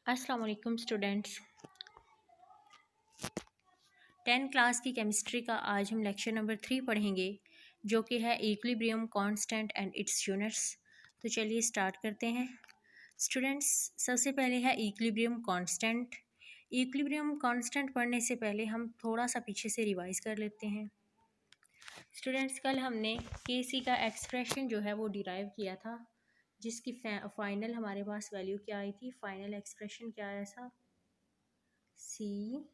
अस्सलाम वालेकुम students. 10 class की केमिस्ट्री का आज हम लेक्चर नंबर 3 पढ़ेंगे, जो कि है equilibrium constant and it's units. तो चलिए स्टार्ट करते हैं स्टूडेंट्स। सबसे पहले है इक्विलिब्रियम कांस्टेंट। इक्विलिब्रियम कांस्टेंट पढ़ने से पहले हम थोड़ा सा पीछे से रिवाइज कर लेते हैं। स्टूडेंट्स, कल हमने केसी का एक्सप्रेशन जो है वो डिराइव किया था, जिसकी फाइनल हमारे पास वैल्यू क्या आई थी। फाइनल एक्सप्रेशन क्या आया था? C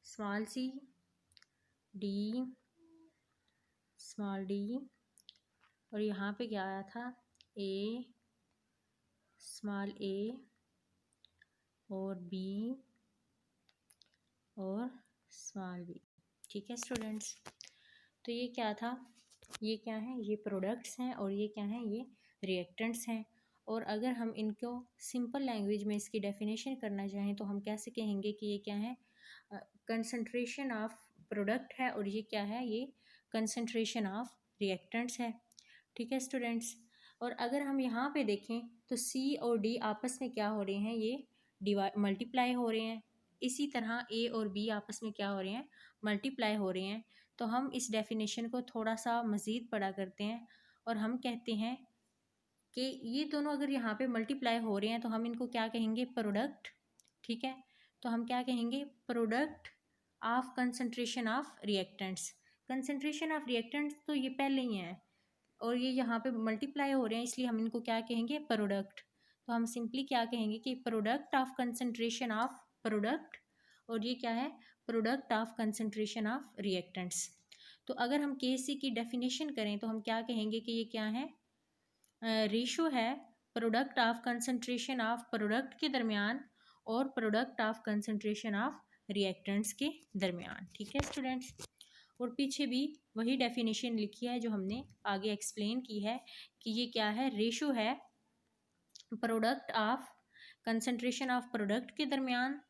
small c d small d, और यहाँ पे क्या आया था? ए स्मॉल ए और बी और स्मॉल बी। ठीक है स्टूडेंट्स, तो ये क्या था? ये क्या है? ये प्रोडक्ट्स हैं और ये क्या हैं? ये रिएक्टेंट्स हैं। और अगर हम इनको सिंपल लैंग्वेज में इसकी डेफिनेशन करना चाहें तो हम कैसे कहेंगे कि ये क्या है? कंसंट्रेशन ऑफ प्रोडक्ट है और ये क्या है? ये कंसंट्रेशन ऑफ रिएक्टेंट्स है। ठीक है स्टूडेंट्स, और अगर हम यहाँ पे देखें तो सी और डी आपस में क्या हो रहे हैं? ये मल्टीप्लाई हो रहे हैं। इसी तरह ए और बी आपस में क्या हो रहे हैं? मल्टीप्लाई हो रहे हैं। तो हम इस डेफिनेशन को थोड़ा सा मज़ीद पढ़ा करते हैं और हम कहते हैं कि ये दोनों अगर यहाँ पे मल्टीप्लाई हो रहे हैं तो हम इनको क्या कहेंगे? प्रोडक्ट। ठीक है, तो हम क्या कहेंगे? Product of concentration of reactants. Concentration of reactants तो ये पहले ही है और ये यहाँ पे मल्टीप्लाई हो रहे हैं, इसलिए हम इनको क्या कहेंगे? प्रोडक्ट। तो हम सिंपली क्या कहेंगे कि product of concentration of product, और ये क्या है? Product of concentration of reactants. तो अगर हम केसी की डेफिनेशन करें तो हम क्या कहेंगे कि ये क्या है? रेशो है product of concentration of product के दरमियान और product of concentration of reactants के दरमियान। ठीक है स्टूडेंट्स, और पीछे भी वही डेफिनेशन लिखी है जो हमने आगे एक्सप्लेन की है कि ये क्या है? रेशो है product of concentration of product के दरमियान,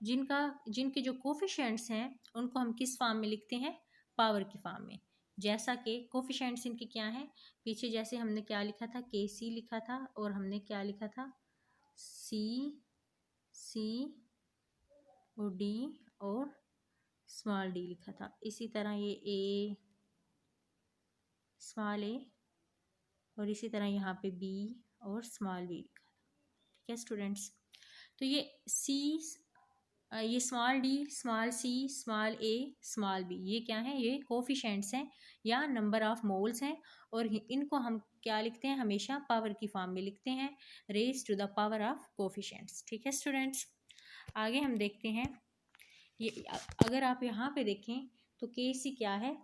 जिनके जो कोफिशिएंट्स हैं उनको हम किस फॉर्म में लिखते हैं? पावर की फॉर्म में। जैसा कि कोफिशिएंट्स इनके क्या हैं? पीछे जैसे हमने क्या लिखा था? के सी लिखा था और हमने क्या लिखा था? सी और डी और स्मॉल डी लिखा था। इसी तरह ये ए स्मॉल ए और इसी तरह यहाँ पे बी और स्मॉल बी लिखा था। ठीक है स्टूडेंट्स, तो ये small D small C small ए स्मॉल बी, ये क्या है? ये कोफिशिएंट्स हैं या नंबर ऑफ मोल्स हैं, और इनको हम क्या लिखते हैं? हमेशा पावर की फॉर्म में लिखते हैं, raise to the power of coefficients. ठीक है स्टूडेंट्स, आगे हम देखते हैं। ये अगर आप यहाँ पे देखें तो के सी क्या है?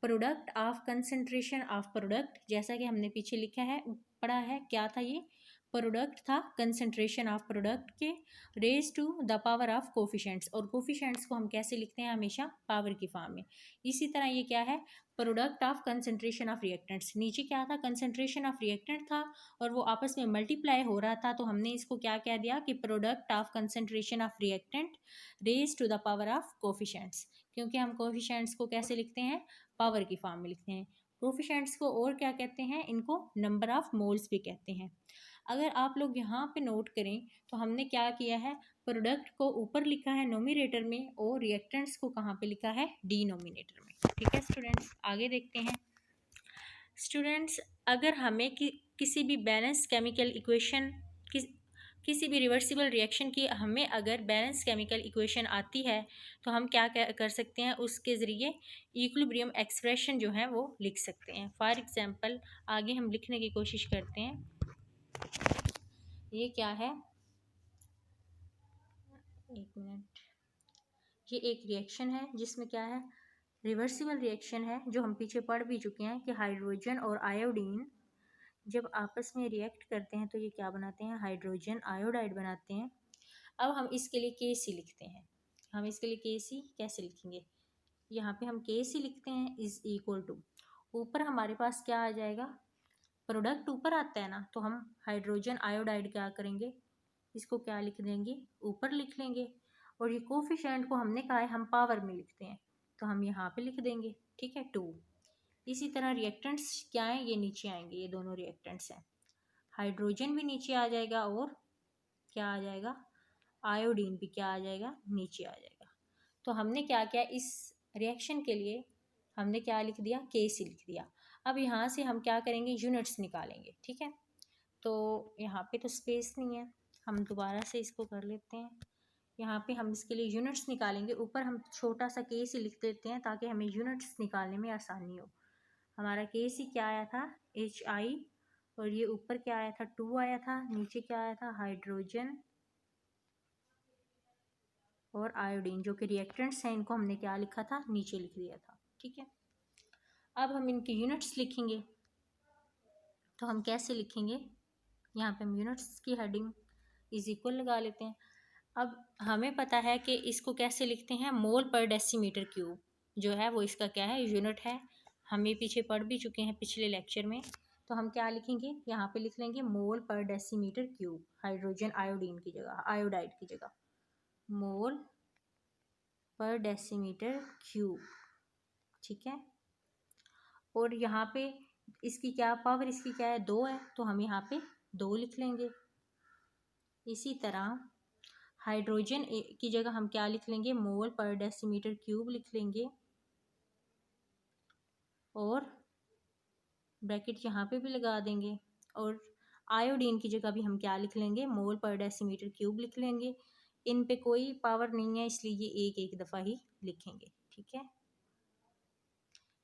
Product of concentration of product, जैसा कि हमने पीछे लिखा है पढ़ा है, क्या था? ये प्रोडक्ट था कंसंट्रेशन ऑफ प्रोडक्ट के raise to the power of coefficients, और कोफिशिएंट्स को हम कैसे लिखते हैं? हमेशा पावर की फॉर्म में। इसी तरह ये क्या है? Product of concentration of reactants. नीचे क्या था? कंसंट्रेशन ऑफ रिएक्टेंट था और वो आपस में मल्टीप्लाई हो रहा था, तो हमने इसको क्या कह दिया कि product of concentration of reactant raise to the power of coefficients, क्योंकि हम कोफिशिएंट्स को कैसे लिखते हैं? पावर की फॉर्म में लिखते हैं। कोफिशिएंट्स को और क्या कहते हैं? इनको नंबर ऑफ मोल्स भी कहते हैं। अगर आप लोग यहाँ पे नोट करें तो हमने क्या किया है? प्रोडक्ट को ऊपर लिखा है नोमिनेटर में और रिएक्टेंट्स को कहाँ पे लिखा है? डिनोमिनेटर में। ठीक है स्टूडेंट्स, आगे देखते हैं। स्टूडेंट्स, अगर हमें किसी भी बैलेंस केमिकल इक्वेशन किसी भी रिवर्सिबल रिएक्शन की हमें अगर बैलेंस केमिकल इक्वेशन आती है तो हम क्या कर सकते हैं? उसके ज़रिए इक्विलिब्रियम एक्सप्रेशन जो है वो लिख सकते हैं। फॉर एग्जांपल आगे हम लिखने की कोशिश करते हैं। ये क्या है? एक मिनट, ये एक रिएक्शन है जिसमें क्या है? रिवर्सिबल रिएक्शन है, जो हम पीछे पढ़ भी चुके हैं कि हाइड्रोजन और आयोडीन जब आपस में रिएक्ट करते हैं तो ये क्या बनाते हैं? हाइड्रोजन आयोडाइड बनाते हैं। अब हम इसके लिए के सी लिखते हैं। हम इसके लिए के सी कैसे लिखेंगे? यहाँ पे हम के सी लिखते हैं इज इक्वल टू, ऊपर हमारे पास क्या आ जाएगा? प्रोडक्ट ऊपर आता है ना, तो हम हाइड्रोजन आयोडाइड क्या करेंगे? इसको क्या लिख देंगे? ऊपर लिख लेंगे। और ये कोफिशिएंट को हमने कहा है हम पावर में लिखते हैं, तो हम यहाँ पे लिख देंगे। ठीक है, 2। इसी तरह रिएक्टेंट्स क्या है? ये नीचे आएंगे, ये दोनों रिएक्टेंट्स हैं। हाइड्रोजन भी नीचे आ जाएगा और क्या आ जाएगा, आयोडीन भी क्या आ जाएगा, नीचे आ जाएगा। तो हमने क्या किया, इस रिएक्शन के लिए हमने क्या लिख दिया, Kc लिख दिया। अब यहाँ से हम क्या करेंगे, यूनिट्स निकालेंगे। ठीक है, तो यहाँ पे तो स्पेस नहीं है, हम दोबारा से इसको कर लेते हैं। यहाँ पे हम इसके लिए यूनिट्स निकालेंगे, ऊपर हम छोटा सा Kc लिख देते हैं ताकि हमें यूनिट्स निकालने में आसानी हो। हमारा Kc क्या आया था, Hi, और ये ऊपर क्या आया था, 2 आया था, नीचे क्या आया था, हाइड्रोजन और आयोडीन, जो कि रिएक्टेंट्स हैं, इनको हमने क्या लिखा था, नीचे लिख दिया था। ठीक है, अब हम इनकी यूनिट्स लिखेंगे। तो हम कैसे लिखेंगे, यहाँ पे हम यूनिट्स की हेडिंग इज इक्वल लगा लेते हैं। अब हमें पता है कि इसको कैसे लिखते हैं, मोल पर डेसीमीटर क्यूब जो है वो इसका क्या है, यूनिट है। हम ये पीछे पढ़ भी चुके हैं पिछले लेक्चर में। तो हम क्या लिखेंगे, यहाँ पे लिख लेंगे मोल पर डेसीमीटर क्यूब, हाइड्रोजन आयोडीन की जगह, आयोडाइड की जगह, मोल पर डेसीमीटर क्यूब। ठीक है, और यहाँ पे इसकी क्या पावर, इसकी क्या है, 2 है, तो हम यहाँ पे 2 लिख लेंगे। इसी तरह हाइड्रोजन की जगह हम क्या लिख लेंगे, मोल पर डेसीमीटर क्यूब लिख लेंगे, और ब्रैकेट यहाँ पे भी लगा देंगे। और आयोडीन की जगह भी हम क्या लिख लेंगे, मोल पर डेसीमीटर क्यूब लिख लेंगे। इन पे कोई पावर नहीं है, इसलिए ये एक एक दफ़ा ही लिखेंगे। ठीक है,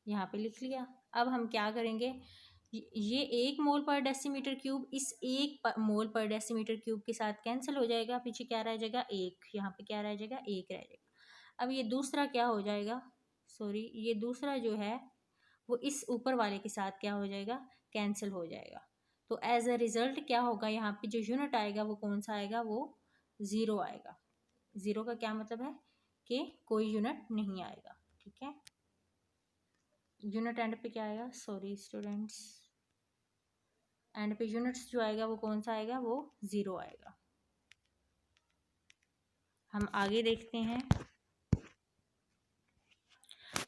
यहाँ पे लिख लिया। अब हम क्या करेंगे, ये 1 मोल पर डेसीमीटर क्यूब इस 1 मोल पर डेसीमीटर क्यूब के साथ कैंसिल हो जाएगा, पीछे क्या रह जाएगा, 1, यहाँ पे क्या रह जाएगा, 1 रह जाएगा। अब ये दूसरा क्या हो जाएगा, सॉरी, ये दूसरा जो है वो इस ऊपर वाले के साथ क्या हो जाएगा, कैंसिल हो जाएगा। तो एज अ रिजल्ट क्या होगा, यहाँ पे जो यूनिट आएगा वो कौन सा आएगा, वो 0 आएगा। 0 का क्या मतलब है कि कोई यूनिट नहीं आएगा। ठीक है, यूनिट एंड पे क्या आएगा, सॉरी स्टूडेंट्स, एंड पे यूनिट्स जो आएगा वो कौन सा आएगा, वो 0 आएगा। हम आगे देखते हैं।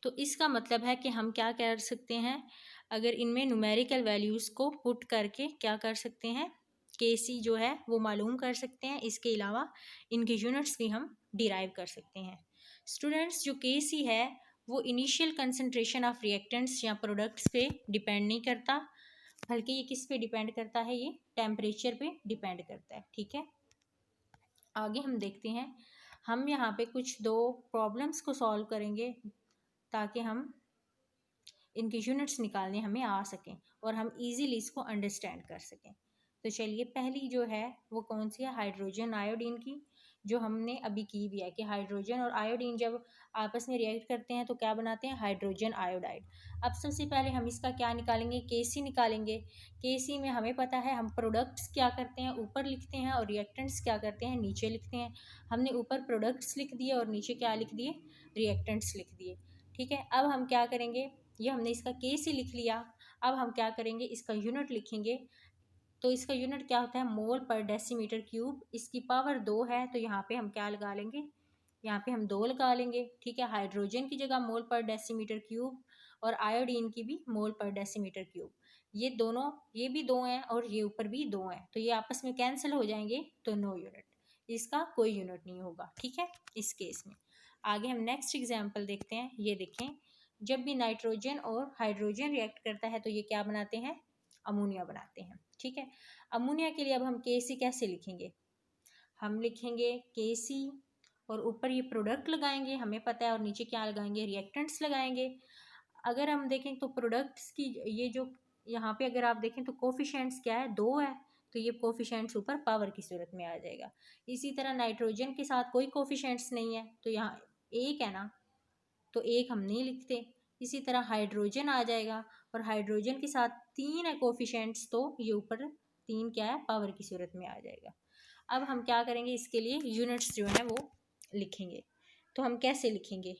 तो इसका मतलब है कि हम क्या कर सकते हैं, अगर इनमें न्यूमेरिकल वैल्यूज़ को पुट करके क्या कर सकते हैं, Kc जो है वो मालूम कर सकते हैं। इसके अलावा इनके यूनिट्स भी हम डिराइव कर सकते हैं। स्टूडेंट्स, जो Kc है वो इनिशियल कंसंट्रेशन ऑफ रिएक्टेंट्स या प्रोडक्ट्स पे डिपेंड नहीं करता, बल्कि ये किस पे डिपेंड करता है, ये टेम्परेचर पे डिपेंड करता है। ठीक है, आगे हम देखते हैं। हम यहाँ पे कुछ 2 प्रॉब्लम्स को सॉल्व करेंगे ताकि हम इनके यूनिट्स निकालने हमें आ सकें और हम इजीली इसको अंडरस्टैंड कर सकें। तो चलिए, पहली जो है वो कौन सी है, हाइड्रोजन आयोडीन की, जो हमने अभी की भी है कि हाइड्रोजन और आयोडीन जब आपस में रिएक्ट करते हैं तो क्या बनाते हैं, हाइड्रोजन आयोडाइड। अब सबसे पहले हम इसका क्या निकालेंगे, Kc निकालेंगे। Kc में हमें पता है हम प्रोडक्ट्स क्या करते हैं, ऊपर लिखते हैं, और रिएक्टेंट्स क्या करते हैं, नीचे लिखते हैं। हमने ऊपर प्रोडक्ट्स लिख दिए और नीचे क्या लिख दिए, रिएक्टेंट्स लिख दिए। ठीक है, अब हम क्या करेंगे, ये हमने इसका Kc लिख लिया। अब हम क्या करेंगे, इसका यूनिट लिखेंगे। तो इसका यूनिट क्या होता है, मोल पर डेसीमीटर क्यूब। इसकी पावर 2 है, तो यहाँ पे हम क्या लगा लेंगे, यहाँ पे हम 2 लगा लेंगे। ठीक है, हाइड्रोजन की जगह मोल पर डेसीमीटर क्यूब, और आयोडीन की भी मोल पर डेसीमीटर क्यूब। ये दोनों, ये भी 2 हैं और ये ऊपर भी 2 हैं, तो ये आपस में कैंसिल हो जाएंगे, तो नो यूनिट, इसका कोई यूनिट नहीं होगा। ठीक है, इस केस में आगे हम नेक्स्ट एग्जाम्पल देखते हैं। ये देखें, जब भी नाइट्रोजन और हाइड्रोजन रिएक्ट करता है तो ये क्या बनाते हैं, अमोनिया बनाते हैं। ठीक है, अमोनिया के लिए अब हम Kc कैसे लिखेंगे, हम लिखेंगे Kc और ऊपर ये प्रोडक्ट लगाएंगे, हमें पता है, और नीचे क्या लगाएंगे, रिएक्टेंट्स लगाएंगे। अगर हम देखें तो प्रोडक्ट्स की ये जो यहाँ पे अगर आप देखें तो कोफिशिएंट्स क्या है, 2 है, तो ये कोफिशिएंट्स ऊपर पावर की सूरत में आ जाएगा। इसी तरह नाइट्रोजन के साथ कोई कोफिशिएंट्स नहीं है, तो यहाँ 1 है ना, तो 1 हम नहीं लिखते। इसी तरह हाइड्रोजन आ जाएगा, और हाइड्रोजन के साथ 3 है कोफिशिएंट्स, तो ये ऊपर 3 क्या है, पावर की सूरत में आ जाएगा। अब हम क्या करेंगे, इसके लिए यूनिट्स जो है वो लिखेंगे। तो हम कैसे लिखेंगे,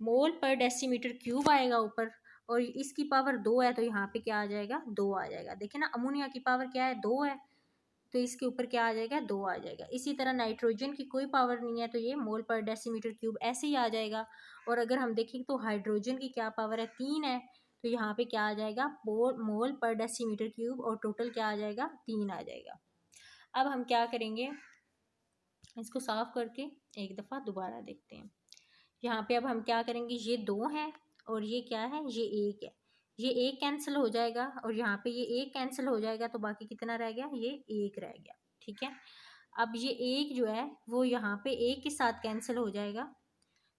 मोल पर डेसीमीटर क्यूब आएगा ऊपर, और इसकी पावर 2 है, तो यहाँ पे क्या आ जाएगा, 2 आ जाएगा। देखिए ना, अमोनिया की पावर क्या है, 2 है, तो इसके ऊपर क्या आ जाएगा, 2 आ जाएगा। इसी तरह नाइट्रोजन की कोई पावर नहीं है, तो ये मोल पर डेसीमीटर क्यूब ऐसे ही आ जाएगा। और अगर हम देखें तो हाइड्रोजन की क्या पावर है, 3 है, तो यहाँ पे क्या आ जाएगा, मोल पर डेसीमीटर क्यूब, और टोटल क्या आ जाएगा, 3 आ जाएगा। अब हम क्या करेंगे, इसको साफ करके एक दफ़ा दोबारा देखते हैं। यहाँ पे अब हम क्या करेंगे, ये 2 है और ये क्या है, ये 1 है। ये 1 कैंसिल हो जाएगा और यहाँ पे ये 1 कैंसिल हो जाएगा, तो बाकी कितना रह गया, ये 1 रह गया। ठीक है, अब ये 1 जो है वो यहाँ पे 1 के साथ कैंसिल हो जाएगा,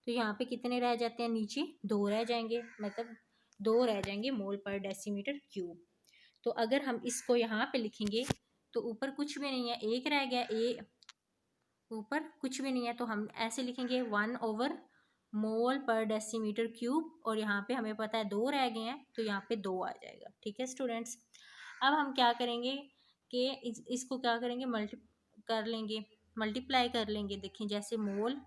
तो यहाँ पे कितने रह जाते हैं, नीचे 2 रह जाएंगे, मतलब 2 रह जाएंगे मोल पर डेसीमीटर क्यूब। तो अगर हम इसको यहाँ पे लिखेंगे तो ऊपर कुछ भी नहीं है, 1 रह गया, ऊपर कुछ भी नहीं है, तो हम ऐसे लिखेंगे 1 मोल पर डेसीमीटर क्यूब, और यहाँ पे हमें पता है 2 रह गए हैं, तो यहाँ पे 2 आ जाएगा। ठीक है स्टूडेंट्स, अब हम क्या करेंगे कि इसको क्या करेंगे, मल्टीप्लाई कर लेंगे। देखें, जैसे मोल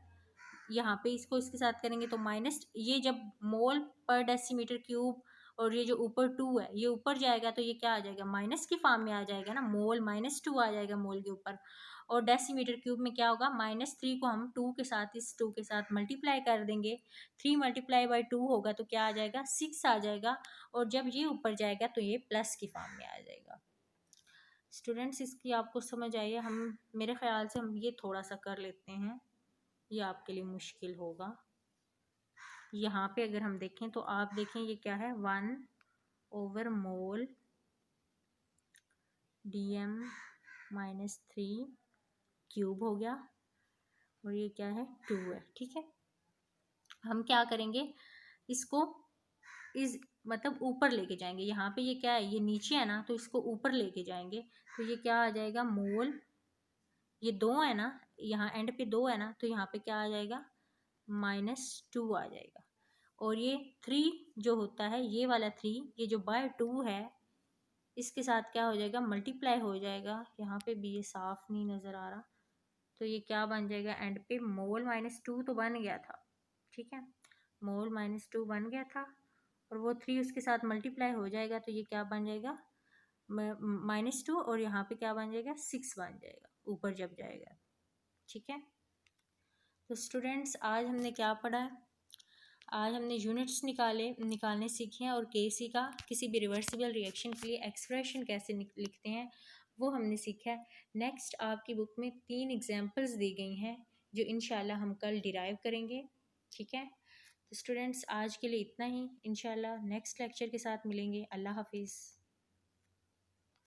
यहाँ पे इसको इसके साथ करेंगे तो माइनस, ये जब मोल पर डेसीमीटर क्यूब और ये जो ऊपर 2 है ये ऊपर जाएगा, तो ये क्या आ जाएगा, माइनस की फॉर्म में आ जाएगा ना, मोल -2 आ जाएगा मोल के ऊपर। और डेसीमीटर क्यूब में क्या होगा, -3 को हम 2 के साथ, इस 2 के साथ मल्टीप्लाई कर देंगे, 3 मल्टीप्लाई बाई 2 होगा तो क्या आ जाएगा, 6 आ जाएगा। और जब ये ऊपर जाएगा तो ये प्लस की फॉर्म में आ जाएगा। स्टूडेंट्स, इसकी आपको समझ आई है? हम मेरे ख्याल से हम ये थोड़ा सा कर लेते हैं, ये आपके लिए मुश्किल होगा। यहाँ पे अगर हम देखें तो आप देखें ये क्या है, 1/मोल DM-3 क्यूब हो गया, और ये क्या है, 2 है। ठीक है, हम क्या करेंगे, इसको इस मतलब ऊपर लेके जाएंगे। यहाँ पे ये क्या है, ये नीचे है ना, तो इसको ऊपर लेके जाएंगे, तो ये क्या आ जाएगा, मोल, ये 2 है ना, यहाँ एंड पे 2 है ना, तो यहाँ पे क्या आ जाएगा, -2 आ जाएगा। और ये 3 जो होता है, ये वाला 3, ये जो बाय 2 है, इसके साथ क्या हो जाएगा, मल्टीप्लाई हो जाएगा। यहाँ पे भी ये साफ नहीं नज़र आ रहा, तो ये क्या बन जाएगा, एंड पे मोल -2 तो बन गया था। ठीक है, मोल -2 बन गया था, और वो 3 उसके साथ मल्टीप्लाई हो जाएगा, तो ये क्या बन जाएगा, -2, और यहाँ पे क्या बन जाएगा, 6 बन जाएगा ऊपर जब जाएगा। ठीक है, तो स्टूडेंट्स आज हमने क्या पढ़ा है, आज हमने यूनिट्स निकालने सीखे हैं, और केसी का किसी भी रिवर्सिबल रिएक्शन के लिए एक्सप्रेशन कैसे लिखते हैं वो हमने सीखा है। नेक्स्ट आपकी बुक में 3 एग्जांपल्स दी गई हैं जो इंशाल्लाह हम कल डिराइव करेंगे। ठीक है, तो स्टूडेंट्स आज के लिए इतना ही, इंशाल्लाह नेक्स्ट लेक्चर के साथ मिलेंगे। अल्लाह हाफिज़।